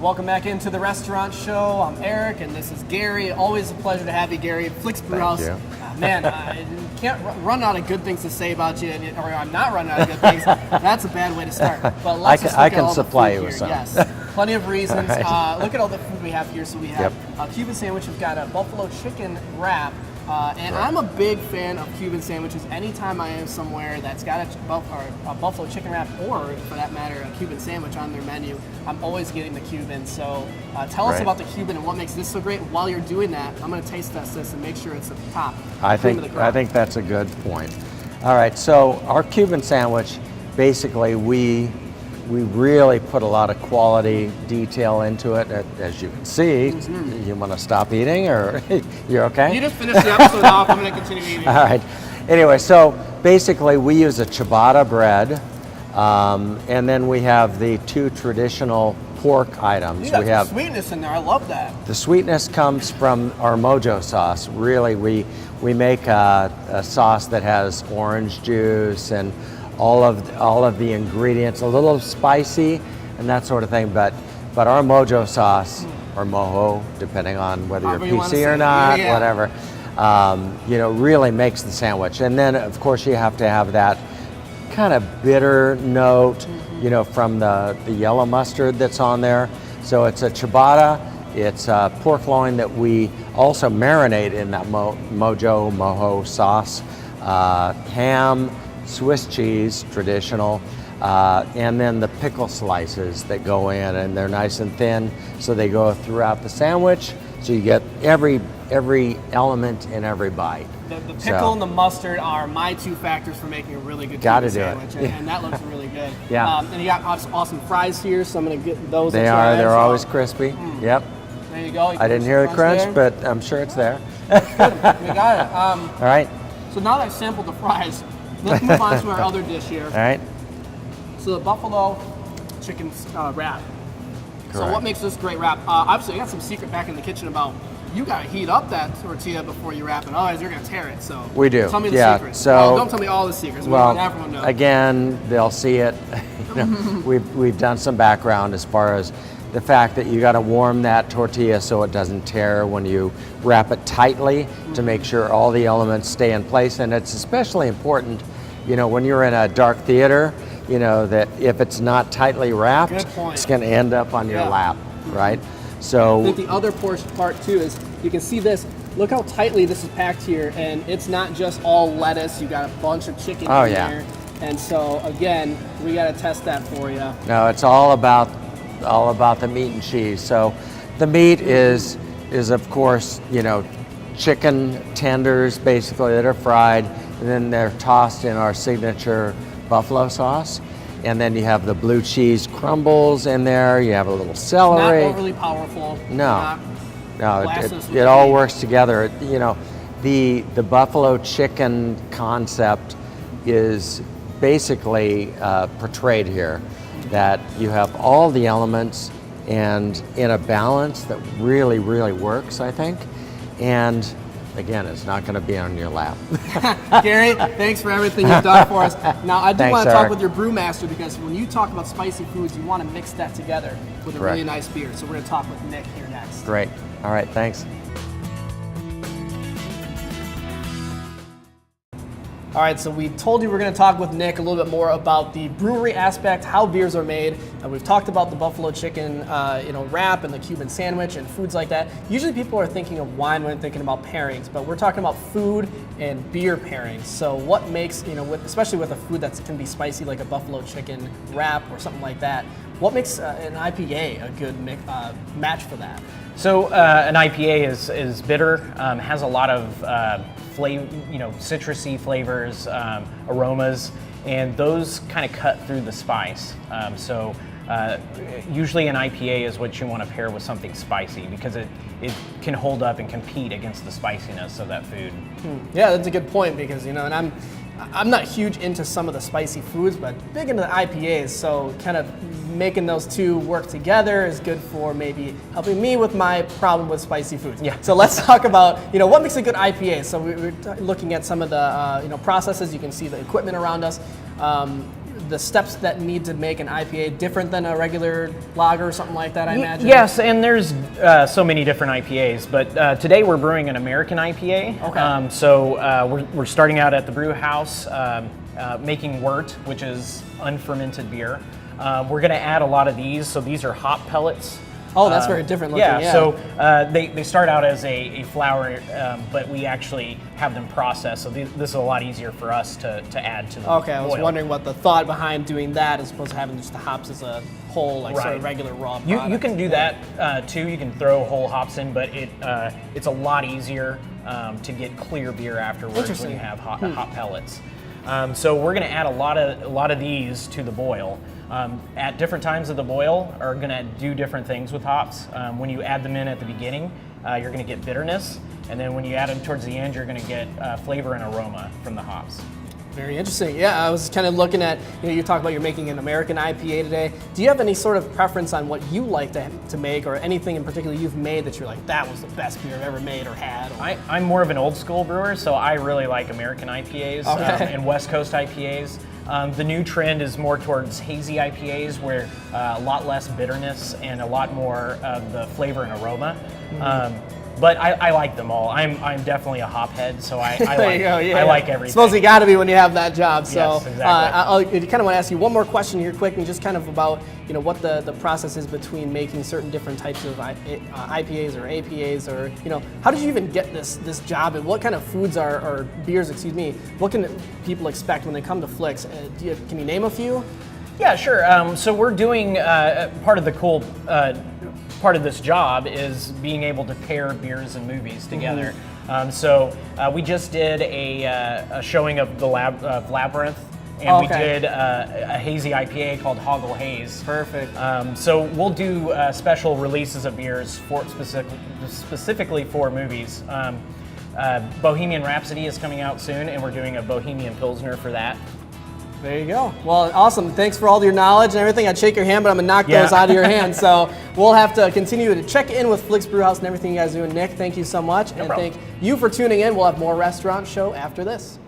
Welcome back into the restaurant show. I'm Eric, and this is Gary. Always a pleasure to have you, Gary. Flix BrewHouse. Man, I can't run out of good things to say about you, or I'm not running out of good things. That's a bad way to start. But let's just look I at can all supply the you food with here. some. Yes, plenty of reasons. Right. Look at all the food we have here. So we have a Cuban sandwich. We've got a buffalo chicken wrap. And I'm a big fan of Cuban sandwiches. Anytime I am somewhere that's got a buffalo chicken wrap, or for that matter, a Cuban sandwich on their menu, I'm always getting the Cuban. So tell us about the Cuban and what makes this so great. While you're doing that, I'm going to taste test this and make sure it's at the top. I think that's a good point. All right, so our Cuban sandwich, basically we really put a lot of quality detail into it. As you can see, you want to stop eating, or you're okay? You just finished the episode off. I'm going to continue eating. All right. Anyway, so basically we use a ciabatta bread, and then we have the two traditional pork items. You got we have some sweetness in there. I love that. The sweetness comes from our mojo sauce. Really, we make a sauce that has orange juice and all of the ingredients, a little spicy and that sort of thing, but our mojo sauce, or mojo, depending on whether you're PC or not, whatever, really makes the sandwich. And then of course you have to have that kind of bitter note, from the yellow mustard that's on there. So it's a ciabatta, it's a pork loin that we also marinate in that mojo sauce, ham, Swiss cheese, traditional, and then the pickle slices that go in, and they're nice and thin, so they go throughout the sandwich, so you get every element in every bite. The pickle and the mustard are my two factors for making a really good Gotta Cuban do sandwich, it. and that looks really good. Yeah. And you got awesome fries here, so I'm going to get those. They're always crispy. Yep. There you go. I didn't hear the crunch, but I'm sure it's there. Good. We got it. All right. So now that I've sampled the fries, let's move on to our other dish here. All right. So the buffalo chicken wrap. Correct. So what makes this great wrap? Obviously, I got some secret back in the kitchen about you got to heat up that tortilla before you wrap it, otherwise you're going to tear it. So we do. Tell me the secrets. So well, don't tell me all the secrets. Well, everyone knows. Again, they'll see it. We've done some background as far as the fact that you got to warm that tortilla so it doesn't tear when you wrap it tightly to make sure all the elements stay in place. And it's especially important, when you're in a dark theater, that if it's not tightly wrapped, it's going to end up on your lap, right? So I think the other part too is you can see this. Look how tightly this is packed here, and it's not just all lettuce. You got a bunch of chicken in there, and so again, we got to test that for you. No, it's all about the meat and cheese. So the meat is of course chicken tenders basically that are fried, and then they're tossed in our signature buffalo sauce. And then you have the blue cheese crumbles in there. You have a little celery. Not overly powerful. No, it all works together. The buffalo chicken concept is basically portrayed here. That you have all the elements and in a balance that really, really works, I think. And again, it's not going to be on your lap. Gary, thanks for everything you've done for us. Now, I do want to talk Eric. with your brewmaster, because when you talk about spicy foods, you want to mix that together with a really nice beer. So we're going to talk with Nick here next. Great. All right, thanks. All right, so we told you we're going to talk with Nick a little bit more about the brewery aspect, how beers are made. We've talked about the buffalo chicken, wrap and the Cuban sandwich and foods like that. Usually people are thinking of wine when thinking about pairings, but we're talking about food and beer pairings. So what makes, especially with a food that can be spicy like a buffalo chicken wrap or something like that, what makes an IPA a good match for that? So an IPA is bitter, has a lot of citrusy flavors, aromas, and those kind of cut through the spice. Usually an IPA is what you want to pair with something spicy, because it can hold up and compete against the spiciness of that food. Yeah, that's a good point, because and I'm not huge into some of the spicy foods, but big into the IPAs, so kind of making those two work together is good for maybe helping me with my problem with spicy foods. Yeah. So let's talk about what makes a good IPA. So we're looking at some of the processes. You can see the equipment around us. the steps that need to make an IPA different than a regular lager or something like that, I imagine? Yes, and there's so many different IPAs, but today we're brewing an American IPA. Okay. So we're starting out at the BrewHouse making wort, which is unfermented beer. We're going to add a lot of these. So these are hop pellets. Oh, that's very different looking. Yeah, so they start out as a flour, but we actually have them processed. So this is a lot easier for us to add to the Okay, I was boil. wondering what the thought behind doing that as opposed to having just the hops as a whole, like sort of regular raw product. You can do that too. You can throw whole hops in, but it's a lot easier to get clear beer afterwards when you have hop pellets. So we're going to add a lot of these to the boil. At different times of the boil are going to do different things with hops. When you add them in at the beginning, you're going to get bitterness, and then when you add them towards the end, you're going to get flavor and aroma from the hops. Very interesting. Yeah, I was kind of looking at, you talk about you're making an American IPA today. Do you have any sort of preference on what you like to make, or anything in particular you've made that you're like, that was the best beer I've ever made or had? Or... I'm more of an old school brewer, so I really like American IPAs and West Coast IPAs. The new trend is more towards hazy IPAs, where a lot less bitterness and a lot more of the flavor and aroma. But I like them all. I'm definitely a hop head, so I like everything. Suppose you got to be when you have that job. So yes, exactly. I kind of want to ask you one more question here, quick, and just kind of about what the process is between making certain different types of IPAs or APAs, or how did you even get this job, and what kind of foods or beers, excuse me, what can people expect when they come to Flix? Can you name a few? Yeah, sure. So we're doing part of the cool part of this job is being able to pair beers and movies together. So we just did a showing of the Labyrinth, and we did a hazy IPA called Hoggle Haze. Perfect. So we'll do special releases of beers specifically for movies. Bohemian Rhapsody is coming out soon, and we're doing a Bohemian Pilsner for that. There you go. Well, awesome. Thanks for all your knowledge and everything. I'd shake your hand, but I'm going to knock those out of your hand. So we'll have to continue to check in with Flix BrewHouse and everything you guys do. And Nick, thank you so much. No problem. Thank you for tuning in. We'll have more Restaurant Show after this.